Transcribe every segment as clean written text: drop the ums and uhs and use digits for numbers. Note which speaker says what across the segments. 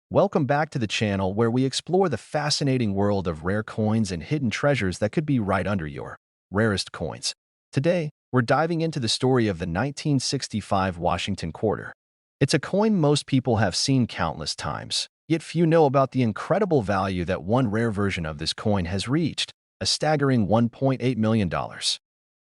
Speaker 1: Welcome back to the channel where we explore the fascinating world of rare coins and hidden treasures that could be right under your rarest coins. Today, we're diving into the story of the 1965 Washington quarter. It's a coin most people have seen countless times, yet few know about the incredible value that one rare version of this coin has reached, a staggering $1.8 million.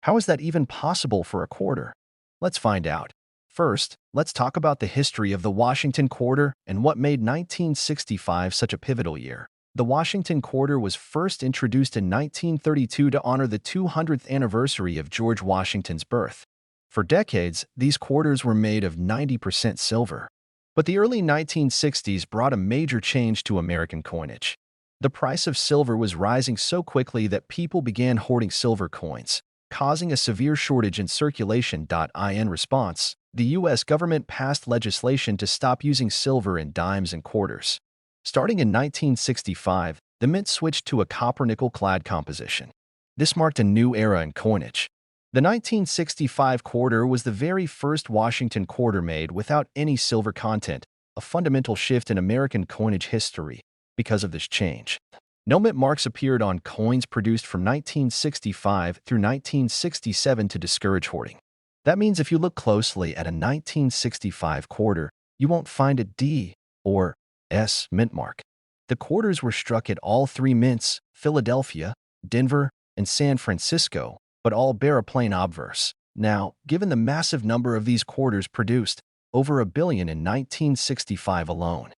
Speaker 1: How is that even possible for a quarter? Let's find out. First, let's talk about the history of the Washington quarter and what made 1965 such a pivotal year. The Washington quarter was first introduced in 1932 to honor the 200th anniversary of George Washington's birth. For decades, these quarters were made of 90% silver. But the early 1960s brought a major change to American coinage. The price of silver was rising so quickly that people began hoarding silver coins, causing a severe shortage in circulation. In response, the U.S. government passed legislation to stop using silver in dimes and quarters. Starting in 1965, the mint switched to a copper-nickel clad composition. This marked a new era in coinage. The 1965 quarter was the very first Washington quarter made without any silver content, a fundamental shift in American coinage history. Because of this change, no mint marks appeared on coins produced from 1965 through 1967 to discourage hoarding. That means if you look closely at a 1965 quarter, you won't find a D or S mint mark. The quarters were struck at all three mints, Philadelphia, Denver, and San Francisco, but all bear a plain obverse. Now, given the massive number of these quarters produced, over a billion in 1965 alone,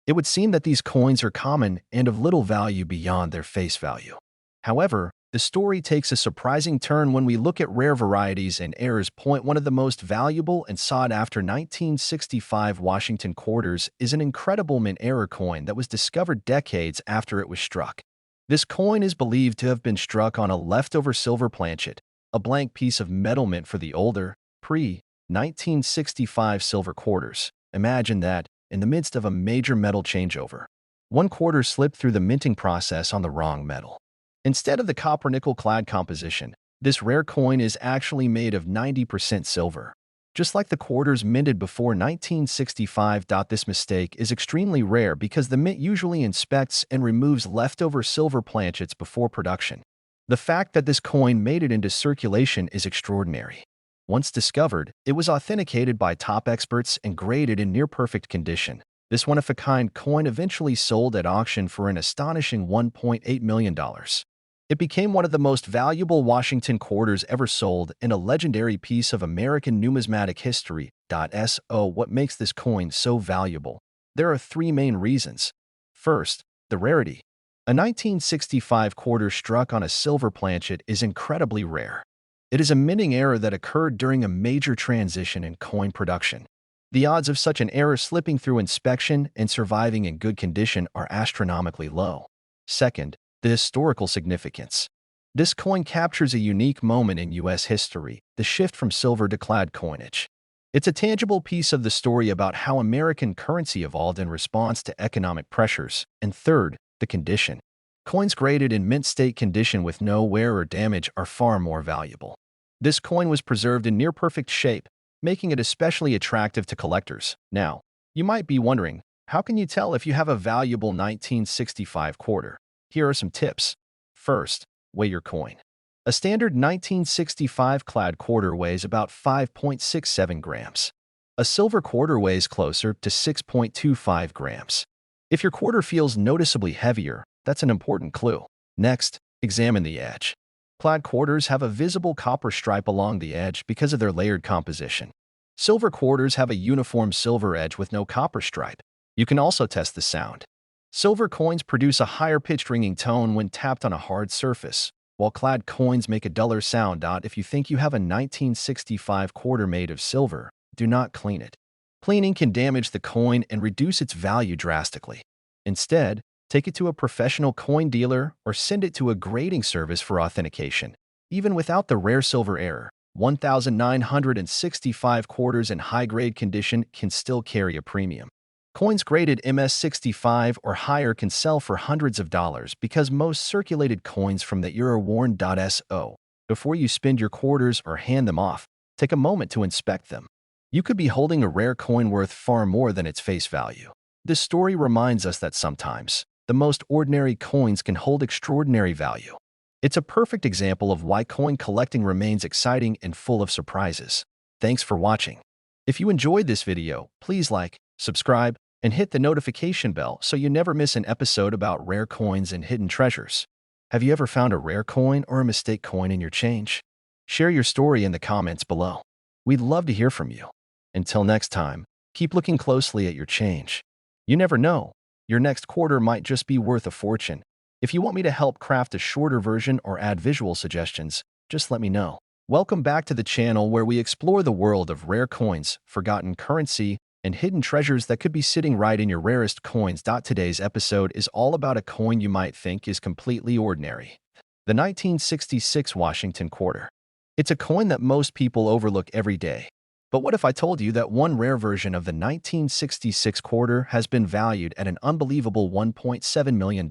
Speaker 1: it would seem that these coins are common and of little value beyond their face value. However, the story takes a surprising turn when we look at rare varieties and errors. One of the most valuable and sought-after 1965 Washington quarters is an incredible mint error coin that was discovered decades after it was struck. This coin is believed to have been struck on a leftover silver planchet, a blank piece of metal mint for the older, pre-1965 silver quarters. Imagine that, in the midst of a major metal changeover, one quarter slipped through the minting process on the wrong metal. Instead of the copper-nickel clad composition, this rare coin is actually made of 90% silver. Just like the quarters minted before 1965. This mistake is extremely rare because the mint usually inspects and removes leftover silver planchets before production. The fact that this coin made it into circulation is extraordinary. Once discovered, it was authenticated by top experts and graded in near-perfect condition. This one-of-a-kind coin eventually sold at auction for an astonishing $1.8 million. It became one of the most valuable Washington quarters ever sold and a legendary piece of American numismatic history. What makes this coin so valuable? There are three main reasons. First, the rarity. A 1965 quarter struck on a silver planchet is incredibly rare. It is a minting error that occurred during a major transition in coin production. The odds of such an error slipping through inspection and surviving in good condition are astronomically low. Second, the historical significance. This coin captures a unique moment in U.S. history, the shift from silver to clad coinage. It's a tangible piece of the story about how American currency evolved in response to economic pressures. And third, the condition. Coins graded in mint state condition with no wear or damage are far more valuable. This coin was preserved in near-perfect shape, making it especially attractive to collectors. Now, you might be wondering, how can you tell if you have a valuable 1965 quarter? Here are some tips. First, weigh your coin. A standard 1965 clad quarter weighs about 5.67 grams. A silver quarter weighs closer to 6.25 grams. If your quarter feels noticeably heavier, that's an important clue. Next, examine the edge. Clad quarters have a visible copper stripe along the edge because of their layered composition. Silver quarters have a uniform silver edge with no copper stripe. You can also test the sound. Silver coins produce a higher-pitched ringing tone when tapped on a hard surface, while clad coins make a duller sound. If you think you have a 1965 quarter made of silver, do not clean it. Cleaning can damage the coin and reduce its value drastically. Instead, take it to a professional coin dealer or send it to a grading service for authentication. Even without the rare silver error, 1,965 quarters in high-grade condition can still carry a premium. Coins graded MS-65 or higher can sell for hundreds of dollars because most circulated coins from the era worn. Before you spend your quarters or hand them off, take a moment to inspect them. You could be holding a rare coin worth far more than its face value. This story reminds us that sometimes the most ordinary coins can hold extraordinary value. It's a perfect example of why coin collecting remains exciting and full of surprises. Thanks for watching. If you enjoyed this video, please like, subscribe, and hit the notification bell so you never miss an episode about rare coins and hidden treasures. Have you ever found a rare coin or a mistake coin in your change? Share your story in the comments below. We'd love to hear from you. Until next time, keep looking closely at your change. You never know, your next quarter might just be worth a fortune. If you want me to help craft a shorter version or add visual suggestions, just let me know. Welcome back to the channel where we explore the world of rare coins, forgotten currency, and hidden treasures that could be sitting right in your rarest coins. Today's episode is all about a coin you might think is completely ordinary. The 1966 Washington quarter. It's a coin that most people overlook every day. But what if I told you that one rare version of the 1966 quarter has been valued at an unbelievable $1.7 million?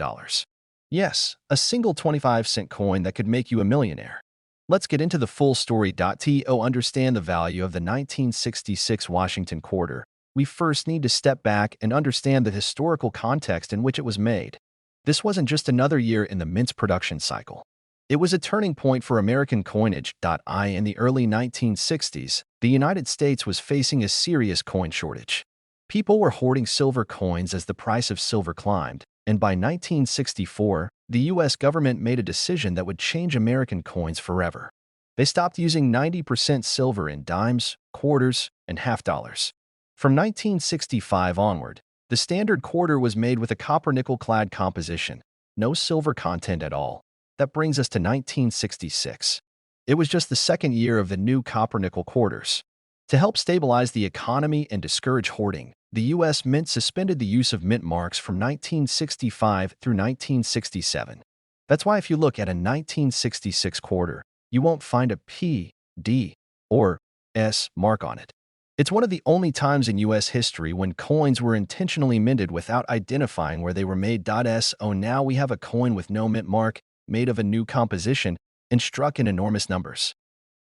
Speaker 1: Yes, a single 25-cent coin that could make you a millionaire. Let's get into the full story. To understand the value of the 1966 Washington quarter, we first need to step back and understand the historical context in which it was made. This wasn't just another year in the mint's production cycle. It was a turning point for American coinage. In the early 1960s, the United States was facing a serious coin shortage. People were hoarding silver coins as the price of silver climbed, and by 1964, the U.S. government made a decision that would change American coins forever. They stopped using 90% silver in dimes, quarters, and half dollars. From 1965 onward, the standard quarter was made with a copper-nickel clad composition, no silver content at all. That brings us to 1966. It was just the second year of the new copper-nickel quarters. To help stabilize the economy and discourage hoarding, the U.S. Mint suspended the use of mint marks from 1965 through 1967. That's why if you look at a 1966 quarter, you won't find a P, D, or S mark on it. It's one of the only times in U.S. history when coins were intentionally minted without identifying where they were made. So now we have a coin with no mint mark, made of a new composition, and struck in enormous numbers.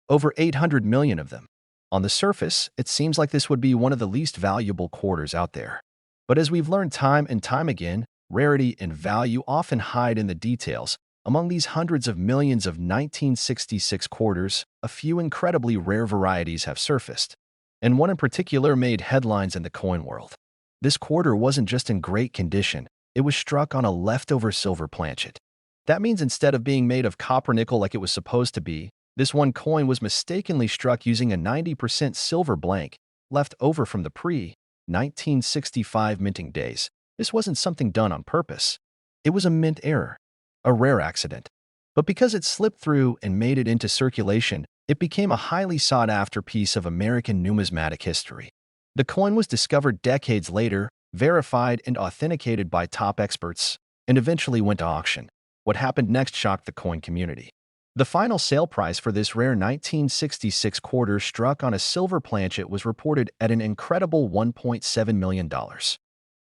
Speaker 1: Over 800 million of them. On the surface, it seems like this would be one of the least valuable quarters out there. But as we've learned time and time again, rarity and value often hide in the details. Among these hundreds of millions of 1966 quarters, a few incredibly rare varieties have surfaced. And one in particular made headlines in the coin world. This quarter wasn't just in great condition, it was struck on a leftover silver planchet. That means instead of being made of copper-nickel like it was supposed to be, this one coin was mistakenly struck using a 90% silver blank left over from the pre-1965 minting days. This wasn't something done on purpose. It was a mint error, a rare accident. But because it slipped through and made it into circulation, it became a highly sought-after piece of American numismatic history. The coin was discovered decades later, verified and authenticated by top experts, and eventually went to auction. What happened next shocked the coin community. The final sale price for this rare 1966 quarter struck on a silver planchet was reported at an incredible $1.7 million.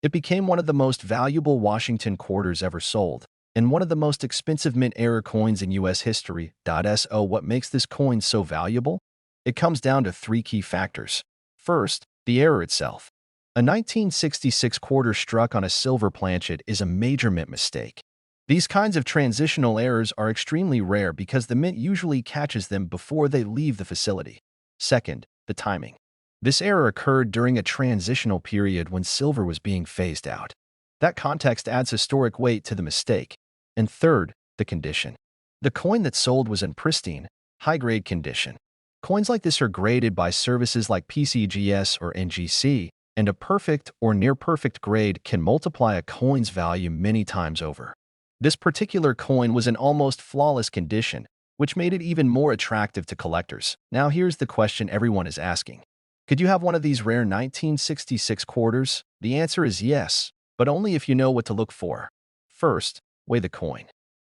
Speaker 1: It became one of the most valuable Washington quarters ever sold, and one of the most expensive mint error coins in U.S. history. So what makes this coin so valuable? It comes down to three key factors. First, the error itself. A 1966 quarter struck on a silver planchet is a major mint mistake. These kinds of transitional errors are extremely rare because the mint usually catches them before they leave the facility. Second, the timing. This error occurred during a transitional period when silver was being phased out. That context adds historic weight to the mistake. And third, the condition. The coin that sold was in pristine, high-grade condition. Coins like this are graded by services like PCGS or NGC, and a perfect or near-perfect grade can multiply a coin's value many times over. This particular coin was in almost flawless condition, which made it even more attractive to collectors. Now here's the question everyone is asking. Could you have one of these rare 1966 quarters? The answer is yes, but only if you know what to look for. First, weigh the coin.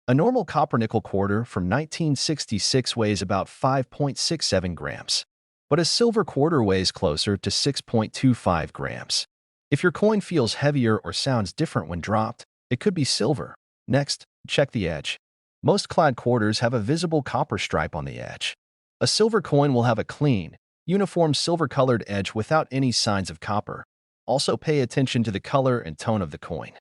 Speaker 1: A normal copper-nickel quarter from 1966 weighs about 5.67 grams, but a silver quarter weighs closer to 6.25 grams. If your coin feels heavier or sounds different when dropped, it could be silver. Next, check the edge. Most clad quarters have a visible copper stripe on the edge. A silver coin will have a clean, uniform silver-colored edge without any signs of copper. Also pay attention to the color and tone of the coin.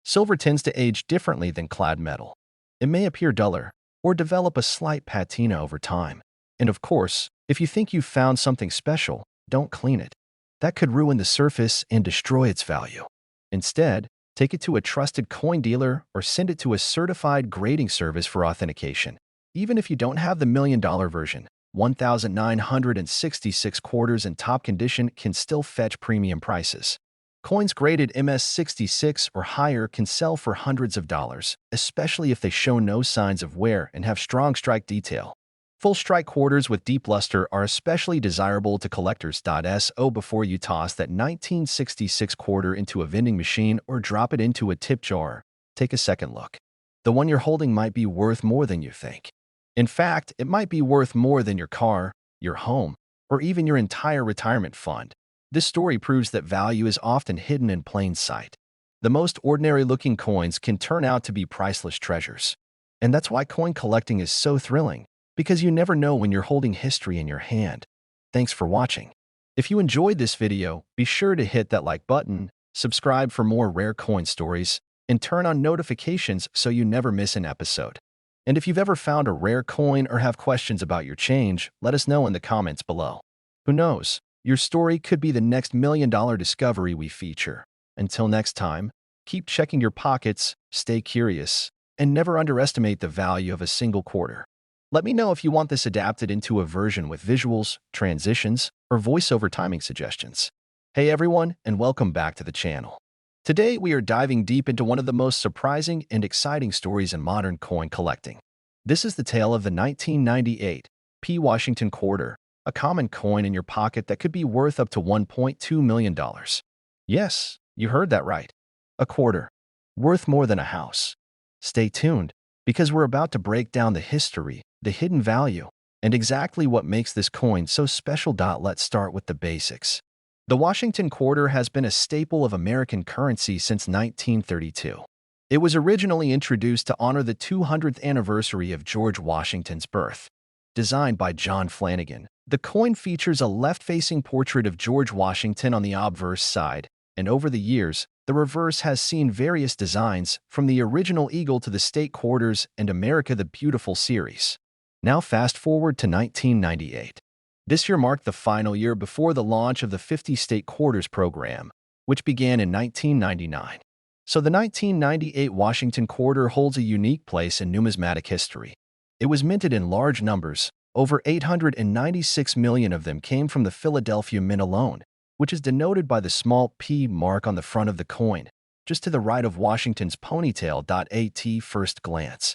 Speaker 1: Silver tends to age differently than clad metal. It may appear duller or develop a slight patina over time. And of course, if you think you've found something special, don't clean it. That could ruin the surface and destroy its value. Instead, take it to a trusted coin dealer or send it to a certified grading service for authentication. Even if you don't have the $1,000,000 version, 1,966 quarters in top condition can still fetch premium prices. Coins graded MS-66 or higher can sell for hundreds of dollars, especially if they show no signs of wear and have strong strike detail. Full strike quarters with deep luster are especially desirable to collectors. So before you toss that 1966 quarter into a vending machine or drop it into a tip jar, take a second look. The one you're holding might be worth more than you think. In fact, it might be worth more than your car, your home, or even your entire retirement fund. This story proves that value is often hidden in plain sight. The most ordinary-looking coins can turn out to be priceless treasures. And that's why coin collecting is so thrilling, because you never know when you're holding history in your hand. Thanks for watching. If you enjoyed this video, be sure to hit that like button, subscribe for more rare coin stories, and turn on notifications so you never miss an episode. And if you've ever found a rare coin or have questions about your change, let us know in the comments below. Who knows? Your story could be the next $1,000,000 discovery we feature. Until next time, keep checking your pockets, stay curious, and never underestimate the value of a single quarter. Let me know if you want this adapted into a version with visuals, transitions, or voiceover timing suggestions. Hey everyone, and welcome back to the channel. Today we are diving deep into one of the most surprising and exciting stories in modern coin collecting. This is the tale of the 1998 P. Washington quarter, a common coin in your pocket that could be worth up to $1.2 million. Yes, you heard that right. A quarter, worth more than a house. Stay tuned, because we're about to break down the history, the hidden value, and exactly what makes this coin so special. Let's start with the basics. The Washington quarter has been a staple of American currency since 1932. It was originally introduced to honor the 200th anniversary of George Washington's birth. Designed by John Flanagan, the coin features a left-facing portrait of George Washington on the obverse side, and over the years, the reverse has seen various designs, from the original eagle to the state quarters and America the Beautiful series. Now fast forward to 1998. This year marked the final year before the launch of the 50 state quarters program, which began in 1999. So the 1998 Washington quarter holds a unique place in numismatic history. It was minted in large numbers. Over 896 million of them came from the Philadelphia Mint alone, which is denoted by the small P mark on the front of the coin, just to the right of Washington's ponytail. At first glance,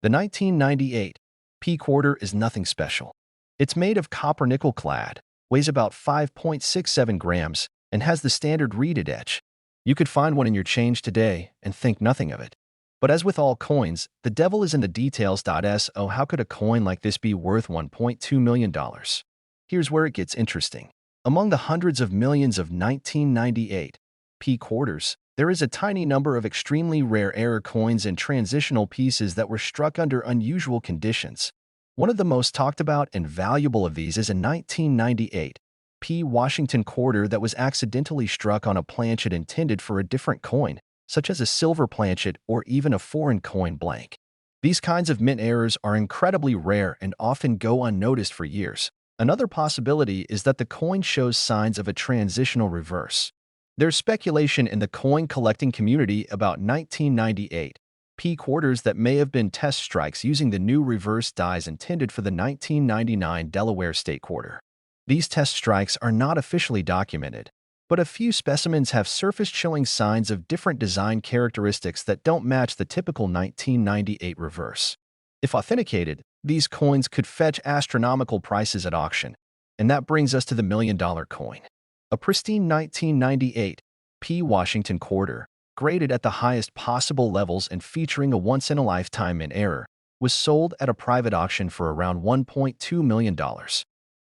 Speaker 1: the 1998 P quarter is nothing special. It's made of copper nickel clad, weighs about 5.67 grams, and has the standard reeded edge. You could find one in your change today and think nothing of it. But as with all coins, the devil is in the details. So how could a coin like this be worth $1.2 million? Here's where it gets interesting. Among the hundreds of millions of 1998 P quarters, there is a tiny number of extremely rare error coins and transitional pieces that were struck under unusual conditions. One of the most talked about and valuable of these is a 1998 P. Washington quarter that was accidentally struck on a planchet intended for a different coin, such as a silver planchet or even a foreign coin blank. These kinds of mint errors are incredibly rare and often go unnoticed for years. Another possibility is that the coin shows signs of a transitional reverse. There's speculation in the coin collecting community about 1998 P quarters that may have been test strikes using the new reverse dies intended for the 1999 Delaware State quarter. These test strikes are not officially documented, but a few specimens have surfaced showing signs of different design characteristics that don't match the typical 1998 reverse. If authenticated, these coins could fetch astronomical prices at auction, and that brings us to the $1,000,000 coin. A pristine 1998 P. Washington quarter, graded at the highest possible levels and featuring a once-in-a-lifetime mint error, was sold at a private auction for around $1.2 million.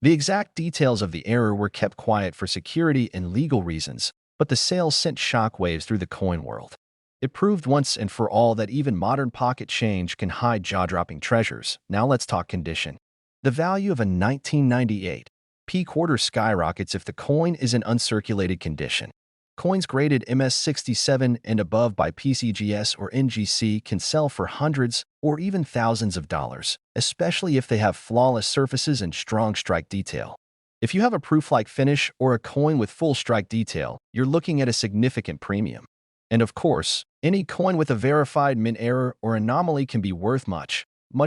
Speaker 1: The exact details of the error were kept quiet for security and legal reasons, but the sale sent shockwaves through the coin world. It proved once and for all that even modern pocket change can hide jaw-dropping treasures. Now let's talk condition. The value of a 1998 P quarter skyrockets if the coin is in uncirculated condition. Coins graded MS67 and above by PCGS or NGC can sell for hundreds or even thousands of dollars, especially if they have flawless surfaces and strong strike detail. If you have a proof-like finish or a coin with full strike detail, you're looking at a significant premium. And of course, any coin with a verified mint error or anomaly can be worth much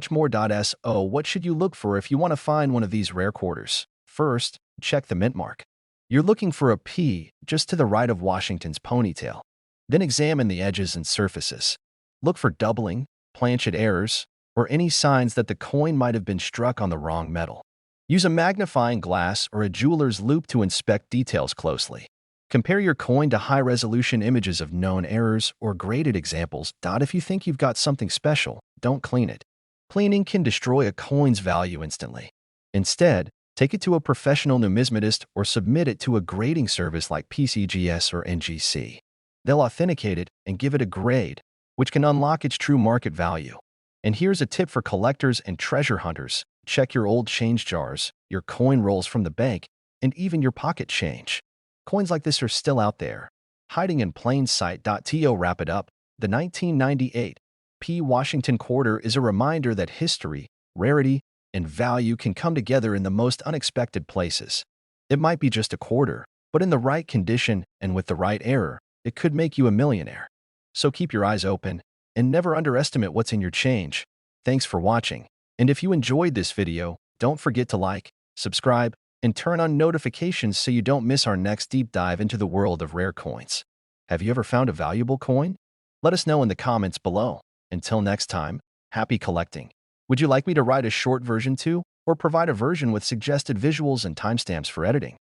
Speaker 1: more. So, what should you look for if you want to find one of these rare quarters? First, check the mint mark. You're looking for a P just to the right of Washington's ponytail. Then examine the edges and surfaces. Look for doubling, planchet errors, or any signs that the coin might have been struck on the wrong metal. Use a magnifying glass or a jeweler's loupe to inspect details closely. Compare your coin to high-resolution images of known errors or graded examples. If you think you've got something special, don't clean it. Cleaning can destroy a coin's value instantly. Instead, take it to a professional numismatist or submit it to a grading service like PCGS or NGC. They'll authenticate it and give it a grade, which can unlock its true market value. And here's a tip for collectors and treasure hunters. Check your old change jars, your coin rolls from the bank, and even your pocket change. Coins like this are still out there, hiding in plain sight. To wrap it up, the 1998 P. Washington quarter is a reminder that history, rarity, and value can come together in the most unexpected places. It might be just a quarter, but in the right condition and with the right error, it could make you a millionaire. So keep your eyes open and never underestimate what's in your change. Thanks for watching. And if you enjoyed this video, don't forget to like, subscribe, and turn on notifications so you don't miss our next deep dive into the world of rare coins. Have you ever found a valuable coin? Let us know in the comments below. Until next time, happy collecting. Would you like me to write a short version too, or provide a version with suggested visuals and timestamps for editing?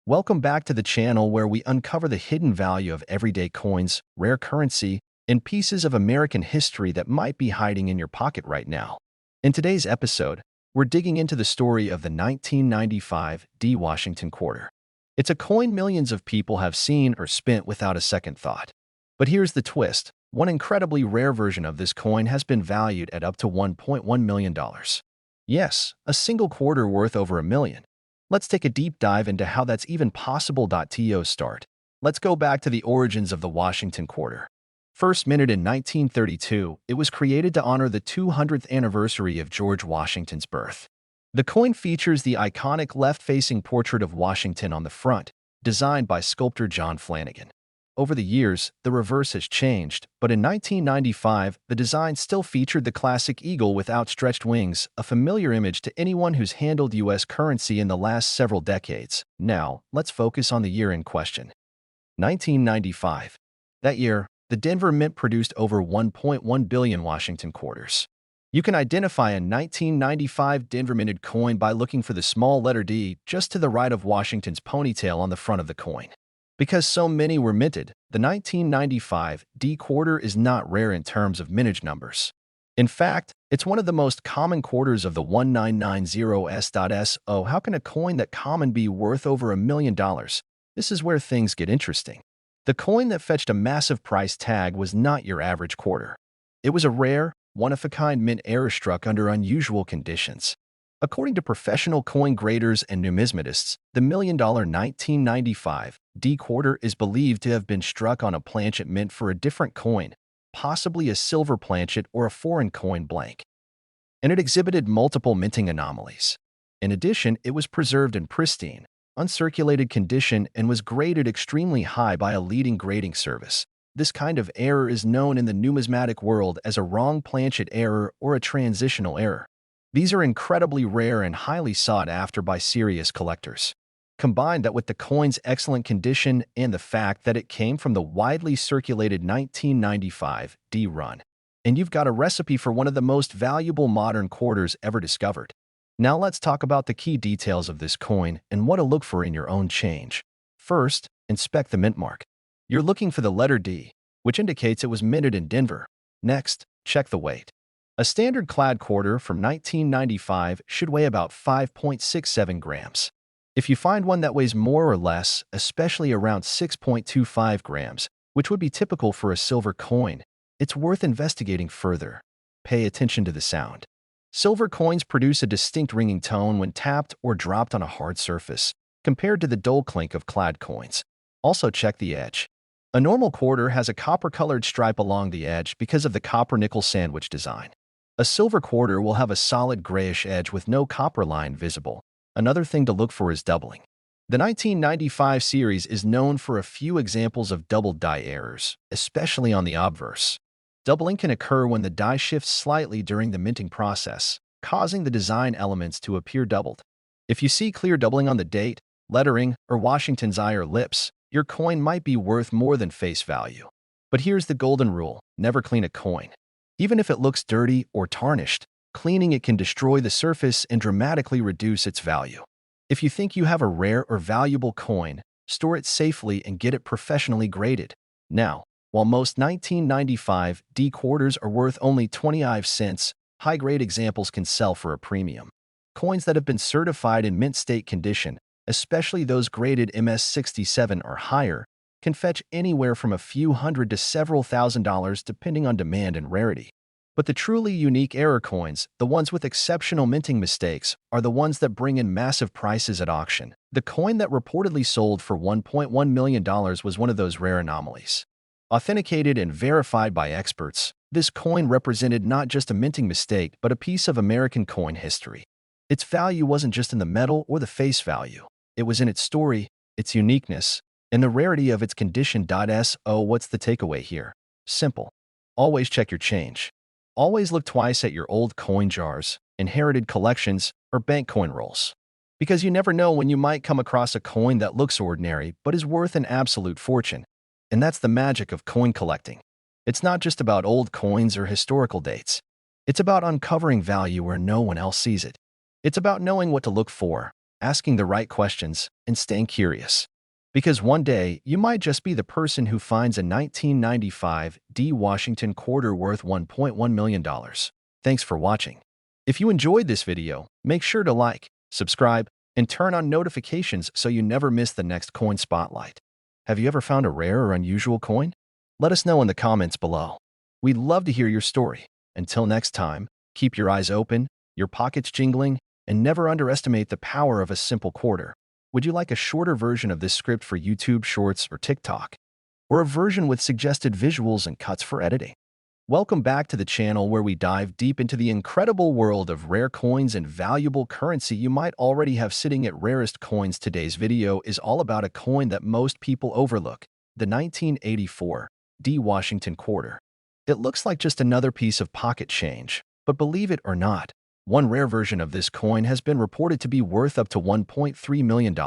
Speaker 1: Welcome back to the channel where we uncover the hidden value of everyday coins, rare currency, and pieces of American history that might be hiding in your pocket right now. In today's episode, we're digging into the story of the 1995 D. Washington quarter. It's a coin millions of people have seen or spent without a second thought. But here's the twist. One incredibly rare version of this coin has been valued at up to $1.1 million. Yes, a single quarter worth over $1 million. Let's take a deep dive into how that's even possible. To start, let's go back to the origins of the Washington quarter. First minted in 1932, it was created to honor the 200th anniversary of George Washington's birth. The coin features the iconic left-facing portrait of Washington on the front, designed by sculptor John Flanagan. Over the years, the reverse has changed, but in 1995, the design still featured the classic eagle with outstretched wings, a familiar image to anyone who's handled U.S. currency in the last several decades. Now, let's focus on the year in question. 1995. That year, the Denver Mint produced over 1.1 billion Washington quarters. You can identify a 1995 Denver minted coin by looking for the small letter D just to the right of Washington's ponytail on the front of the coin. Because so many were minted, the 1995 D quarter is not rare in terms of mintage numbers. In fact, it's one of the most common quarters of the 1990s. So how can a coin that common be worth over $1 million? This is where things get interesting. The coin that fetched a massive price tag was not your average quarter. It was a rare, one-of-a-kind mint error struck under unusual conditions. According to professional coin graders and numismatists, the $1 million 1995 D quarter is believed to have been struck on a planchet mint for a different coin, possibly a silver planchet or a foreign coin blank. And it exhibited multiple minting anomalies. In addition, it was preserved in pristine, uncirculated condition and was graded extremely high by a leading grading service. This kind of error is known in the numismatic world as a wrong planchet error or a transitional error. These are incredibly rare and highly sought after by serious collectors. Combine that with the coin's excellent condition and the fact that it came from the widely circulated 1995 D run, and you've got a recipe for one of the most valuable modern quarters ever discovered. Now let's talk about the key details of this coin and what to look for in your own change. First, inspect the mint mark. You're looking for the letter D, which indicates it was minted in Denver. Next, check the weight. A standard clad quarter from 1995 should weigh about 5.67 grams. If you find one that weighs more or less, especially around 6.25 grams, which would be typical for a silver coin, it's worth investigating further. Pay attention to the sound. Silver coins produce a distinct ringing tone when tapped or dropped on a hard surface, compared to the dull clink of clad coins. Also check the edge. A normal quarter has a copper-colored stripe along the edge because of the copper-nickel sandwich design. A silver quarter will have a solid grayish edge with no copper line visible. Another thing to look for is doubling. The 1995 series is known for a few examples of double die errors, especially on the obverse. Doubling can occur when the die shifts slightly during the minting process, causing the design elements to appear doubled. If you see clear doubling on the date, lettering, or Washington's eye or lips, your coin might be worth more than face value. But here's the golden rule: never clean a coin. Even if it looks dirty or tarnished, cleaning it can destroy the surface and dramatically reduce its value. If you think you have a rare or valuable coin, store it safely and get it professionally graded. Now, while most 1995 D quarters are worth only 25 cents, high-grade examples can sell for a premium. Coins that have been certified in mint state condition, especially those graded MS-67 or higher, can fetch anywhere from a few hundred to several $1,000s depending on demand and rarity. But the truly unique error coins, the ones with exceptional minting mistakes, are the ones that bring in massive prices at auction. The coin that reportedly sold for $1.1 million was one of those rare anomalies. Authenticated and verified by experts, this coin represented not just a minting mistake but a piece of American coin history. Its value wasn't just in the metal or the face value. It was in its story, its uniqueness, and the rarity of its condition. So what's the takeaway here? Simple. Always check your change. Always look twice at your old coin jars, inherited collections, or bank coin rolls. Because you never know when you might come across a coin that looks ordinary but is worth an absolute fortune. And that's the magic of coin collecting. It's not just about old coins or historical dates. It's about uncovering value where no one else sees it. It's about knowing what to look for, asking the right questions, and staying curious. Because one day, you might just be the person who finds a 1995 D Washington quarter worth $1.1 million. Thanks for watching. If you enjoyed this video, make sure to like, subscribe, and turn on notifications so you never miss the next coin spotlight. Have you ever found a rare or unusual coin? Let us know in the comments below. We'd love to hear your story. Until next time, keep your eyes open, your pockets jingling, and never underestimate the power of a simple quarter. Would you like a shorter version of this script for YouTube Shorts or TikTok? Or a version with suggested visuals and cuts for editing? Welcome back to the channel where we dive deep into the incredible world of rare coins and valuable currency you might already have sitting at Rarest Coins. Today's video is all about a coin that most people overlook, the 1984 D Washington quarter. It looks like just another piece of pocket change, but believe it or not, one rare version of this coin has been reported to be worth up to $1.3 million.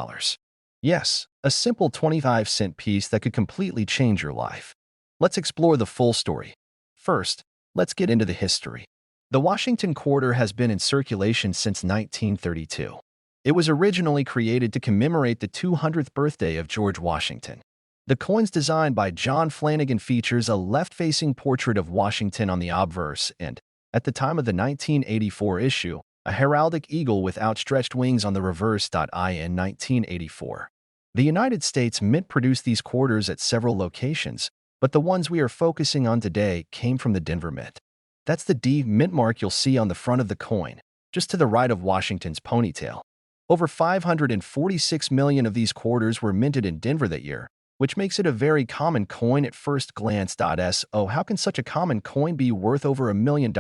Speaker 1: Yes, a simple 25-cent piece that could completely change your life. Let's explore the full story. First, let's get into the history. The Washington quarter has been in circulation since 1932. It was originally created to commemorate the 200th birthday of George Washington. The coin's design by John Flanagan features a left-facing portrait of Washington on the obverse and, at the time of the 1984 issue, a heraldic eagle with outstretched wings on the reverse. In 1984. The United States Mint produced these quarters at several locations, but the ones we are focusing on today came from the Denver Mint. That's the D Mint mark you'll see on the front of the coin, just to the right of Washington's ponytail. Over 546 million of these quarters were minted in Denver that year, which makes it a very common coin at first glance. So how can such a common coin be worth over $1 million?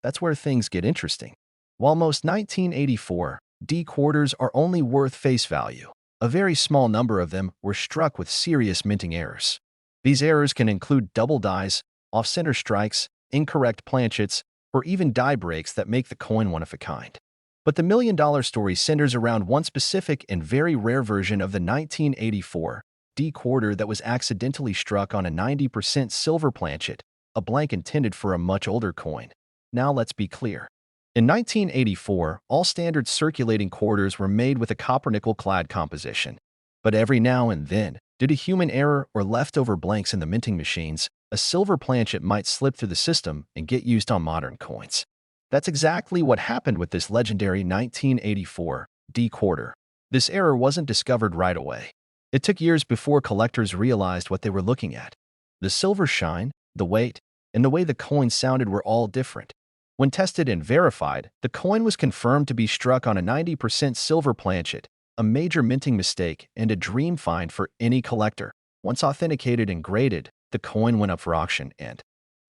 Speaker 1: That's where things get interesting. While most 1984 D quarters are only worth face value, a very small number of them were struck with serious minting errors. These errors can include double dies, off-center strikes, incorrect planchets, or even die breaks that make the coin one of a kind. But the million-dollar story centers around one specific and very rare version of the 1984 D quarter that was accidentally struck on a 90% silver planchet, a blank intended for a much older coin. Now let's be clear. In 1984, all standard circulating quarters were made with a copper-nickel clad composition. But every now and then, due to human error or leftover blanks in the minting machines, a silver planchet might slip through the system and get used on modern coins. That's exactly what happened with this legendary 1984 D quarter. This error wasn't discovered right away. It took years before collectors realized what they were looking at. The silver shine, the weight, and the way the coin sounded were all different. When tested and verified, the coin was confirmed to be struck on a 90% silver planchet, a major minting mistake and a dream find for any collector. Once authenticated and graded, the coin went up for auction and,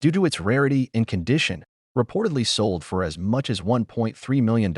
Speaker 1: due to its rarity and condition, reportedly sold for as much as $1.3 million.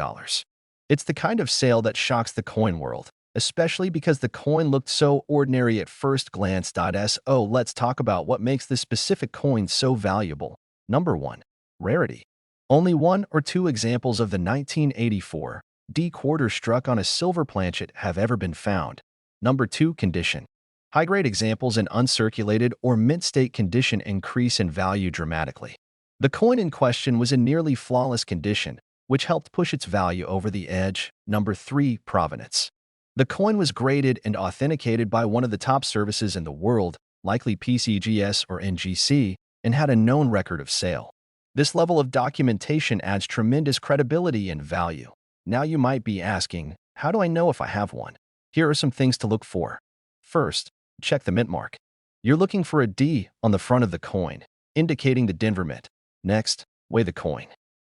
Speaker 1: It's the kind of sale that shocks the coin world, especially because the coin looked so ordinary at first glance. So let's talk about what makes this specific coin so valuable. Number 1. Rarity. Only one or two examples of the 1984 D quarter struck on a silver planchet have ever been found. Number 2. Condition. High-grade examples in uncirculated or mint-state condition increase in value dramatically. The coin in question was in nearly flawless condition, which helped push its value over the edge. Number 3. Provenance. The coin was graded and authenticated by one of the top services in the world, likely PCGS or NGC, and had a known record of sale. This level of documentation adds tremendous credibility and value. Now you might be asking, how do I know if I have one? Here are some things to look for. First, check the mint mark. You're looking for a D on the front of the coin, indicating the Denver Mint. Next, weigh the coin.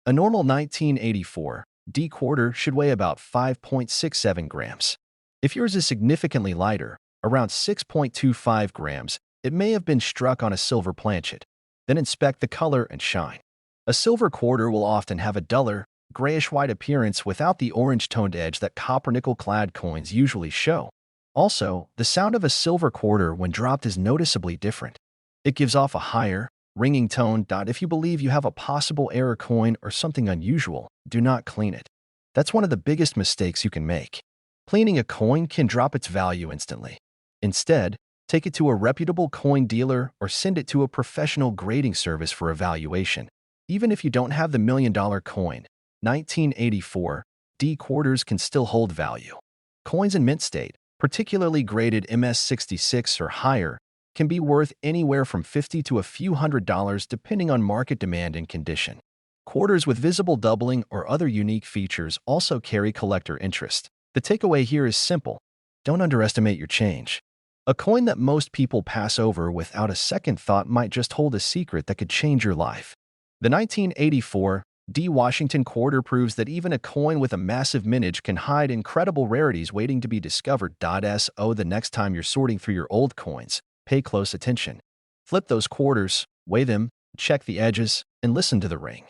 Speaker 1: A normal 1984 D quarter should weigh about 5.67 grams. If yours is significantly lighter, around 6.25 grams, it may have been struck on a silver planchet. Then inspect the color and shine. A silver quarter will often have a duller, grayish-white appearance without the orange-toned edge that copper-nickel clad coins usually show. Also, the sound of a silver quarter when dropped is noticeably different. It gives off a higher, ringing tone. If you believe you have a possible error coin or something unusual, do not clean it. That's one of the biggest mistakes you can make. Cleaning a coin can drop its value instantly. Instead, take it to a reputable coin dealer or send it to a professional grading service for evaluation. Even if you don't have the $1 million coin, 1984 D quarters can still hold value. Coins in mint state, particularly graded MS66 or higher, can be worth anywhere from $50 to a few $100s depending on market demand and condition. Quarters with visible doubling or other unique features also carry collector interest. The takeaway here is simple. Don't underestimate your change. A coin that most people pass over without a second thought might just hold a secret that could change your life. The 1984 D Washington quarter proves that even a coin with a massive mintage can hide incredible rarities waiting to be discovered. So the next time you're sorting through your old coins, pay close attention. Flip those quarters, weigh them, check the edges, and listen to the ring.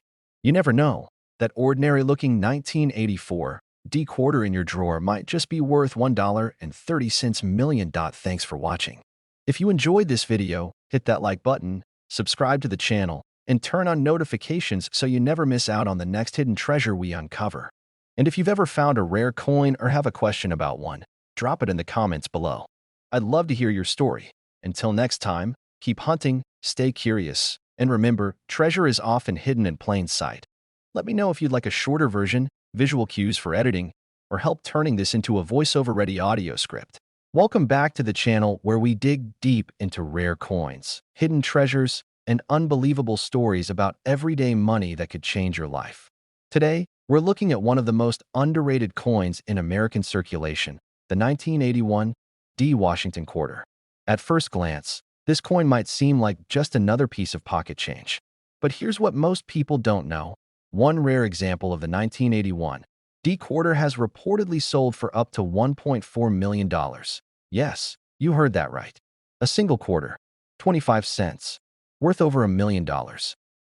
Speaker 1: You never know, that ordinary-looking 1984 D quarter in your drawer might just be worth $1.30 million. Thanks for watching. If you enjoyed this video, hit that like button, subscribe to the channel, and turn on notifications so you never miss out on the next hidden treasure we uncover. And if you've ever found a rare coin or have a question about one, drop it in the comments below. I'd love to hear your story. Until next time, keep hunting, stay curious, and remember, treasure is often hidden in plain sight. Let me know if you'd like a shorter version, visual cues for editing, or help turning this into a voiceover-ready audio script. Welcome back to the channel where we dig deep into rare coins, hidden treasures, and unbelievable stories about everyday money that could change your life. Today, we're looking at one of the most underrated coins in American circulation, the 1981 D Washington quarter. At first glance, this coin might seem like just another piece of pocket change. But here's what most people don't know. One rare example of the 1981 D quarter has reportedly sold for up to $1.4 million. Yes, you heard that right. A single quarter, 25 cents, worth over $1 million.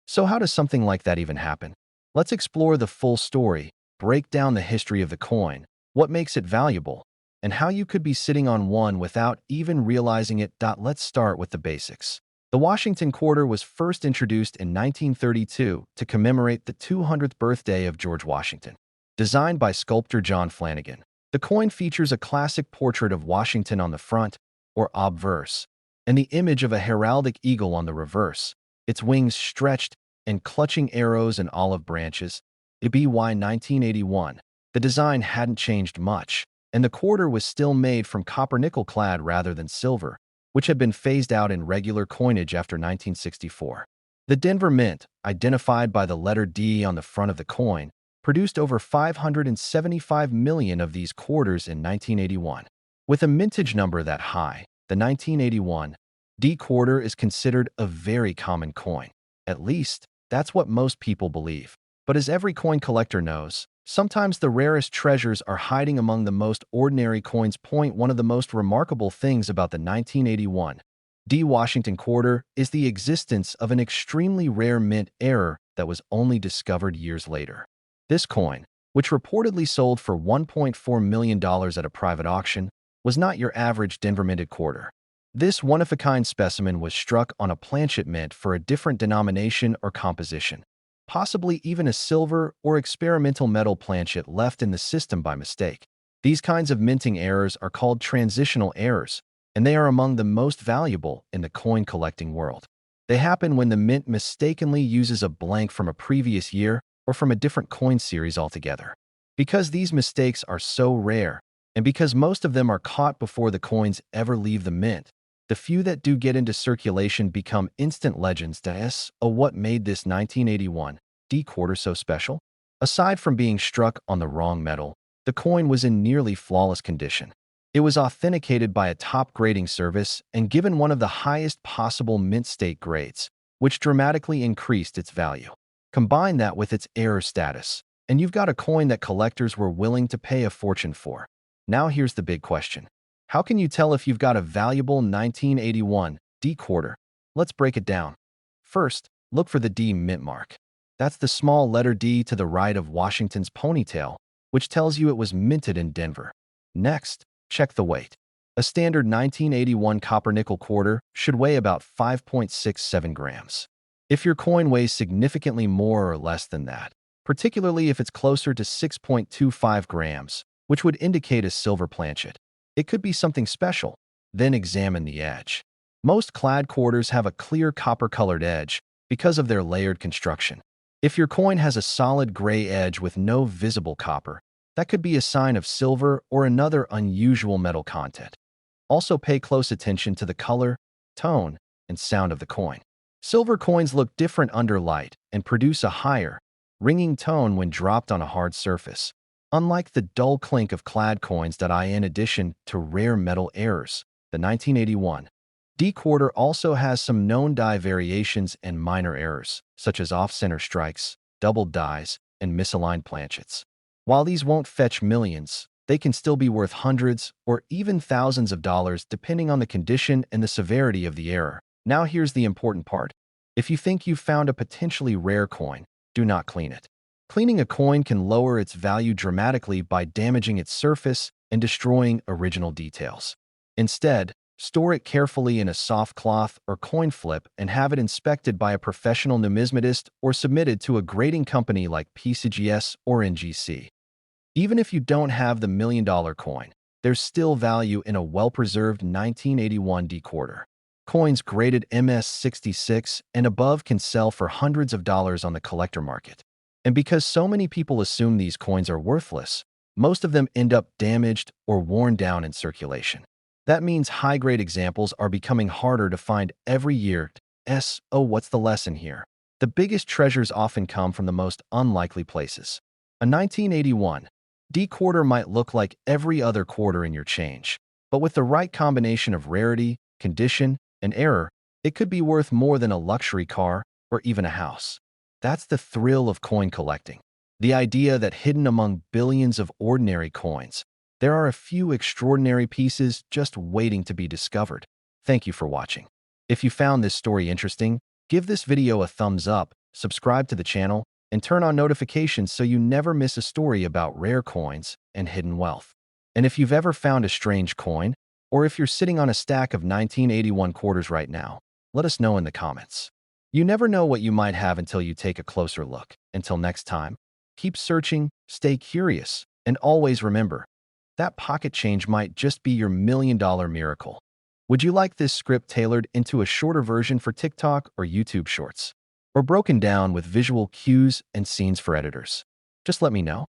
Speaker 1: So how does something like that even happen? Let's explore the full story, break down the history of the coin, what makes it valuable, and how you could be sitting on one without even realizing it. Let's start with the basics. The Washington quarter was first introduced in 1932 to commemorate the 200th birthday of George Washington. Designed by sculptor John Flanagan, the coin features a classic portrait of Washington on the front, or obverse, and the image of a heraldic eagle on the reverse, its wings stretched and clutching arrows and olive branches. By 1981, the design hadn't changed much, and the quarter was still made from copper-nickel clad rather than silver, which had been phased out in regular coinage after 1964. The Denver Mint, identified by the letter D on the front of the coin, produced over 575 million of these quarters in 1981. With a mintage number that high, the 1981 D quarter is considered a very common coin. At least, that's what most people believe. But as every coin collector knows, Sometimes the rarest treasures are hiding among the most ordinary coins. One of the most remarkable things about the 1981 D. Washington quarter is the existence of an extremely rare mint error that was only discovered years later. This coin, which reportedly sold for $1.4 million at a private auction, was not your average Denver minted quarter. This one-of-a-kind specimen was struck on a planchet mint for a different denomination or composition, possibly even a silver or experimental metal planchet left in the system by mistake. These kinds of minting errors are called transitional errors, and they are among the most valuable in the coin collecting world. They happen when the mint mistakenly uses a blank from a previous year or from a different coin series altogether. Because these mistakes are so rare, and because most of them are caught before the coins ever leave the mint, the few that do get into circulation become instant legends. What made this 1981 D quarter so special? Aside from being struck on the wrong metal, the coin was in nearly flawless condition. It was authenticated by a top grading service and given one of the highest possible mint state grades, which dramatically increased its value. Combine that with its error status, and you've got a coin that collectors were willing to pay a fortune for. Now here's the big question. How can you tell if you've got a valuable 1981 D quarter? Let's break it down. First, look for the D mint mark. That's the small letter D to the right of Washington's ponytail, which tells you it was minted in Denver. Next, check the weight. A standard 1981 copper-nickel quarter should weigh about 5.67 grams. If your coin weighs significantly more or less than that, particularly if it's closer to 6.25 grams, which would indicate a silver planchet, it could be something special. Then examine the edge. Most clad quarters have a clear copper-colored edge because of their layered construction. If your coin has a solid gray edge with no visible copper, that could be a sign of silver or another unusual metal content. Also pay close attention to the color, tone, and sound of the coin. Silver coins look different under light and produce a higher, ringing tone when dropped on a hard surface, unlike the dull clink of clad coins. In addition to rare metal errors, the 1981 D quarter also has some known die variations and minor errors, such as off-center strikes, doubled dies, and misaligned planchets. While these won't fetch millions, they can still be worth hundreds or even thousands of dollars depending on the condition and the severity of the error. Now here's the important part. If you think you've found a potentially rare coin, do not clean it. Cleaning a coin can lower its value dramatically by damaging its surface and destroying original details. Instead, store it carefully in a soft cloth or coin flip and have it inspected by a professional numismatist or submitted to a grading company like PCGS or NGC. Even if you don't have the million-dollar coin, there's still value in a well-preserved 1981 D quarter. Coins graded MS-66 and above can sell for hundreds of dollars on the collector market. And because so many people assume these coins are worthless, most of them end up damaged or worn down in circulation. That means high-grade examples are becoming harder to find every year. What's the lesson here? The biggest treasures often come from the most unlikely places. A 1981 D quarter might look like every other quarter in your change, but with the right combination of rarity, condition, and error, it could be worth more than a luxury car or even a house. That's the thrill of coin collecting. The idea that hidden among billions of ordinary coins, there are a few extraordinary pieces just waiting to be discovered. Thank you for watching. If you found this story interesting, give this video a thumbs up, subscribe to the channel, and turn on notifications so you never miss a story about rare coins and hidden wealth. And if you've ever found a strange coin, or if you're sitting on a stack of 1981 quarters right now, let us know in the comments. You never know what you might have until you take a closer look. Until next time, keep searching, stay curious, and always remember, that pocket change might just be your million-dollar miracle. Would you like this script tailored into a shorter version for TikTok or YouTube Shorts? Or broken down with visual cues and scenes for editors? Just let me know.